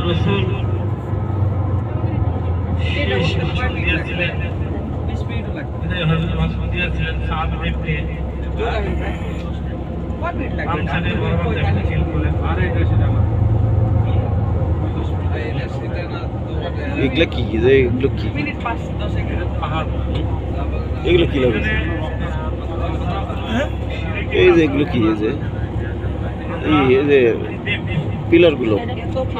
রাসূল শেষ ভাষণ দিয়েছিলেন। হযরত মাসউদ দিয়েছিলেন সাদ ইবনে আমসানের বরাবর দেখেন বলে আরে সেটা না এগুলো কি এগুলো কি মিনিট 5-10 সেকেন্ড পাহাড় এগুলো কি লাগে এই যে এগুলো কি এই যে পিলার গুলো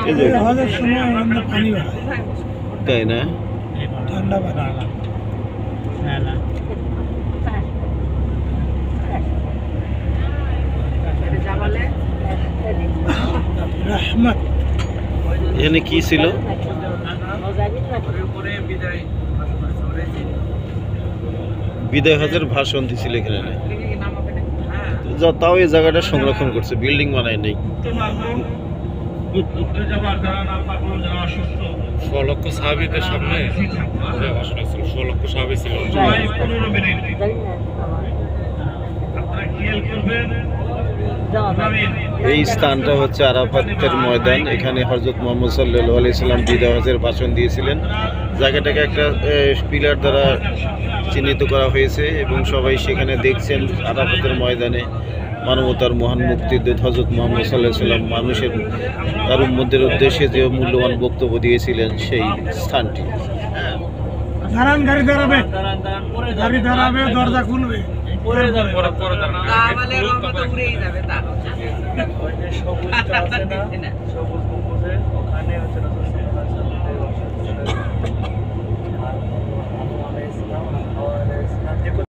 এই যে হজের সময় পানি তাই না ঠান্ডা পানি রহমত এখানে কি ছিল বিদায় হজের ভাষণ দিছিল এখানে তাও এই জায়গাটা সংরক্ষণ করছে বিল্ডিং বানায় নেই 6 লক্ষ সাহাবীদের সামনে যে ভাষণ ছিল 6 লক্ষ সাহাবী ছিল এই স্থানটা হচ্ছে আরাফাতের ময়দান। এখানে হযরত মুহাম্মদ সাল্লাল্লাহু আলাইহি সাল্লাম বিদায় হজের ভাষণ দিয়েছিলেন। জায়গাটাকে একটা পিলার দ্বারা চিহ্নিত করা হয়েছে এবং সবাই সেখানে দেখছেন আরাফাতের ময়দানে মানবতার মহান মুক্তিদূত হযরত মুহাম্মদ সাল্লাল্লাহু আলাইহি সাল্লাম মানুষের তার উম্মতের উদ্দেশ্যে যে মূল্যবান বক্তব্য দিয়েছিলেন সেই স্থানটি। দাঁড়ান গাড়ি দাঁড়াবে গাড়ি দাঁড়াবে দরজা খুলবে পরে তাহলে রহমত উড়েই যাবে তা সবুজ আছে না সবুজ গম্বুজে ওখানে হচ্ছে রাসূল সাল্লাল্লাহু আলাইহি ওয়াসাল্লাম